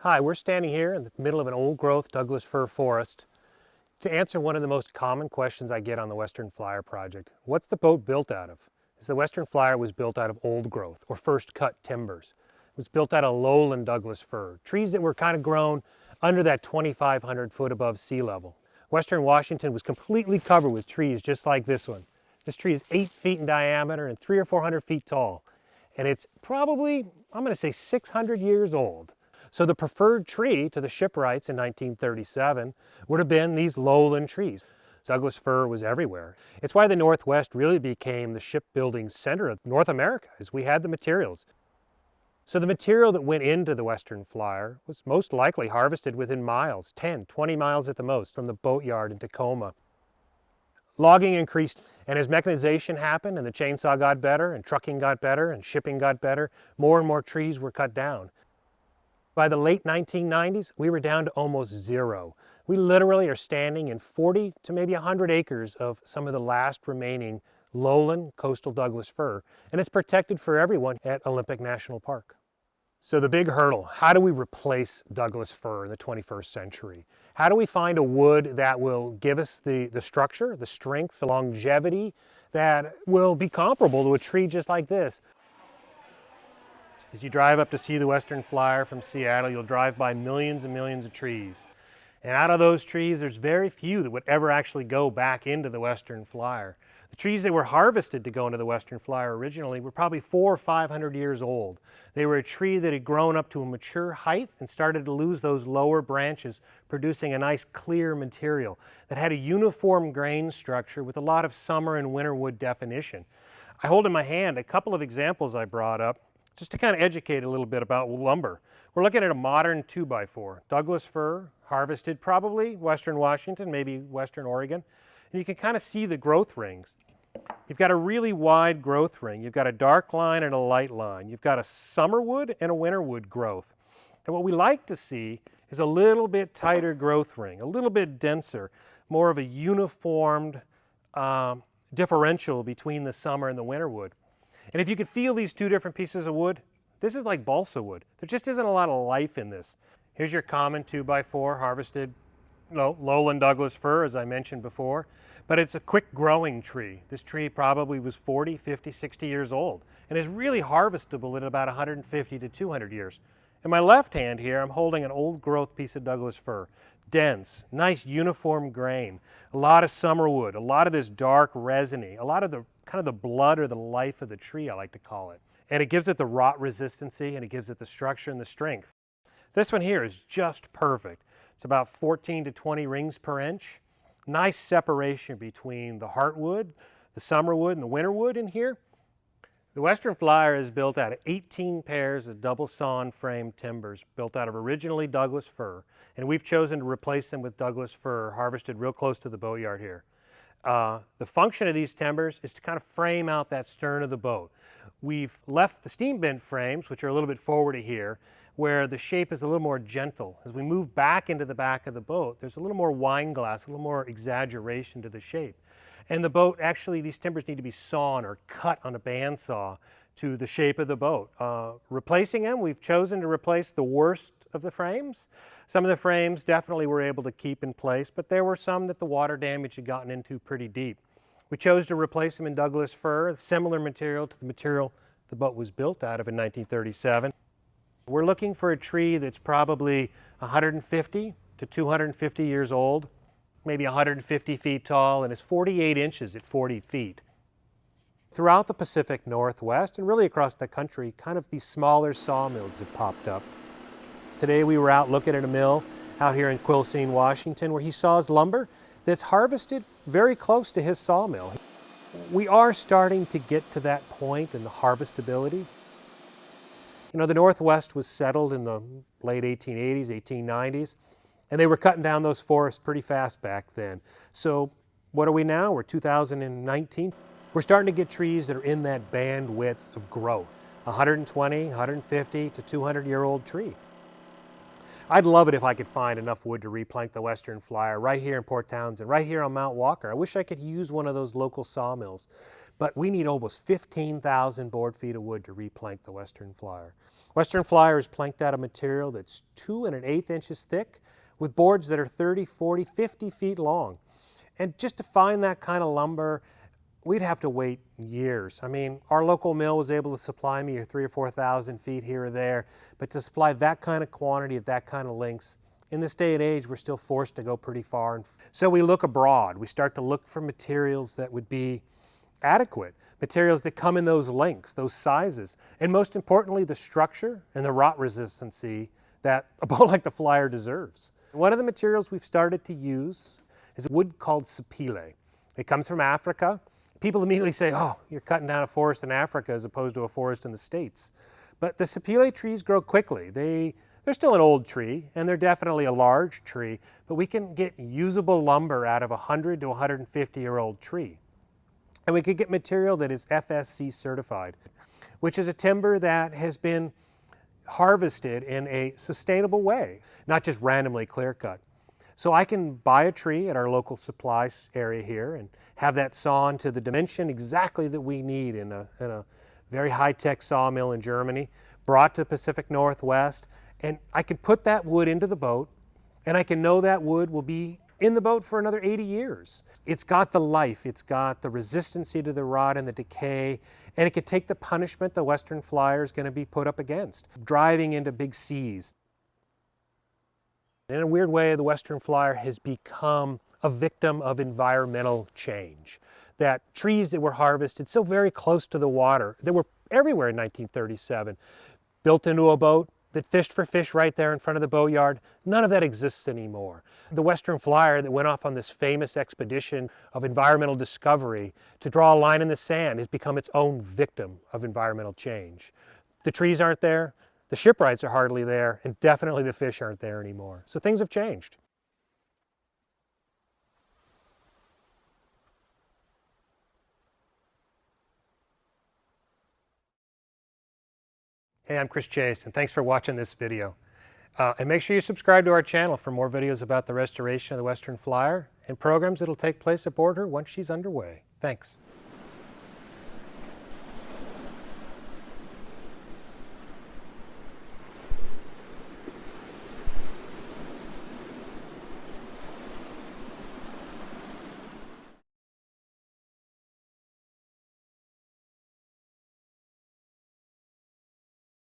Hi, we're standing here in the middle of an old-growth Douglas fir forest to answer one of the most common questions I get on the Western Flyer project. What's the boat built out of? The Western Flyer was built out of old growth, or first cut timbers. It was built out of lowland Douglas fir, trees that were kind of grown under that 2,500 foot above sea level. Western Washington was completely covered with trees just like this one. This tree is 8 feet in diameter and 300 or 400 feet tall. And it's probably, I'm going to say 600 years old. So the preferred tree to the shipwrights in 1937 would have been these lowland trees. Douglas fir was everywhere. It's why the Northwest really became the shipbuilding center of North America, as we had the materials. So the material that went into the Western Flyer was most likely harvested within miles, 10, 20 miles at the most, from the boatyard in Tacoma. Logging increased, and as mechanization happened and the chainsaw got better and trucking got better and shipping got better, more and more trees were cut down. By the late 1990s, we were down to almost zero. We literally are standing in 40 to maybe 100 acres of some of the last remaining lowland coastal Douglas fir, and it's protected for everyone at Olympic National Park. So the big hurdle, how do we replace Douglas fir in the 21st century? How do we find a wood that will give us the structure, the strength, the longevity that will be comparable to a tree just like this? As you drive up to see the Western Flyer from Seattle, you'll drive by millions and millions of trees. And out of those trees, there's very few that would ever actually go back into the Western Flyer. The trees that were harvested to go into the Western Flyer originally were probably 400 or 500 years old. They were a tree that had grown up to a mature height and started to lose those lower branches, producing a nice clear material that had a uniform grain structure with a lot of summer and winter wood definition. I hold in my hand a couple of examples I brought up just to kind of educate a little bit about lumber. We're looking at a modern 2x4, Douglas fir, harvested probably Western Washington, maybe Western Oregon. And you can kind of see the growth rings. You've got a really wide growth ring. You've got a dark line and a light line. You've got a summer wood and a winter wood growth. And what we like to see is a little bit tighter growth ring, a little bit denser, more of a uniformed differential between the summer and the winter wood. And if you could feel these two different pieces of wood, this is like balsa wood. There just isn't a lot of life in this. Here's your common 2x4 harvested lowland Douglas fir, as I mentioned before, but it's a quick growing tree. This tree probably was 40, 50, 60 years old and is really harvestable in about 150 to 200 years. In my left hand here, I'm holding an old growth piece of Douglas fir. Dense, nice uniform grain, a lot of summer wood, a lot of this dark resiny, a lot of the kind of the blood or the life of the tree, I like to call it. And it gives it the rot resistancy and it gives it the structure and the strength. This one here is just perfect. It's about 14 to 20 rings per inch. Nice separation between the heartwood, the summer wood, and the winter wood in here. The Western Flyer is built out of 18 pairs of double sawn frame timbers built out of originally Douglas fir, and we've chosen to replace them with Douglas fir harvested real close to the boatyard here. The function of these timbers is to kind of frame out that stern of the boat. We've left the steam bent frames, which are a little bit forward of here, where the shape is a little more gentle. As we move back into the back of the boat, there's a little more wine glass, a little more exaggeration to the shape. And the boat, actually, these timbers need to be sawn or cut on a bandsaw to the shape of the boat. Replacing them, we've chosen to replace the worst of the frames. Some of the frames definitely were able to keep in place, but there were some that the water damage had gotten into pretty deep. We chose to replace them in Douglas fir, similar material to the material the boat was built out of in 1937. We're looking for a tree that's probably 150 to 250 years old, maybe 150 feet tall, and is 48 inches at 40 feet. Throughout the Pacific Northwest and really across the country, kind of these smaller sawmills have popped up. Today we were out looking at a mill out here in Quilcene, Washington, where he saws lumber that's harvested very close to his sawmill. We are starting to get to that point in the harvestability. You know, the Northwest was settled in the late 1880s, 1890s, and they were cutting down those forests pretty fast back then. So what are we now? We're 2019. We're starting to get trees that are in that bandwidth of growth, 120, 150 to 200-year-old tree. I'd love it if I could find enough wood to replank the Western Flyer right here in Port Townsend, right here on Mount Walker. I wish I could use one of those local sawmills. but we need almost 15,000 board feet of wood to replank the Western Flyer. Western Flyer is planked out of material that's 2 1/8 inches thick with boards that are 30, 40, 50 feet long. And just to find that kind of lumber, we'd have to wait years. I mean, our local mill was able to supply me 3,000 or 4,000 feet here or there, but to supply that kind of quantity at that kind of lengths, in this day and age, we're still forced to go pretty far. So we look abroad. We start to look for materials that would be adequate, materials that come in those lengths, those sizes, and most importantly, the structure and the rot resistancy that a boat like the Flyer deserves. One of the materials we've started to use is a wood called sapele. It comes from Africa. People immediately say, oh, you're cutting down a forest in Africa as opposed to a forest in the States. But the sapele trees grow quickly. They're still an old tree, and they're definitely a large tree, but we can get usable lumber out of a 100 to 150-year-old tree. And we could get material that is FSC certified, which is a timber that has been harvested in a sustainable way, not just randomly clear-cut. So I can buy a tree at our local supply area here and have that sawn to the dimension exactly that we need in a very high-tech sawmill in Germany, brought to the Pacific Northwest, and I can put that wood into the boat, and I can know that wood will be in the boat for another 80 years. It's got the life, it's got the resistancy to the rot and the decay, and it can take the punishment the Western Flyer is going to be put up against, driving into big seas. In a weird way, the Western Flyer has become a victim of environmental change. That trees that were harvested so very close to the water, that were everywhere in 1937, built into a boat that fished for fish right there in front of the boatyard, none of that exists anymore. The Western Flyer that went off on this famous expedition of environmental discovery to draw a line in the sand has become its own victim of environmental change. The trees aren't there, the shipwrights are hardly there, and definitely the fish aren't there anymore. So things have changed. Hey, I'm Chris Chase, and thanks for watching this video. And make sure you subscribe to our channel for more videos about the restoration of the Western Flyer and programs that will take place aboard her once she's underway. Thanks.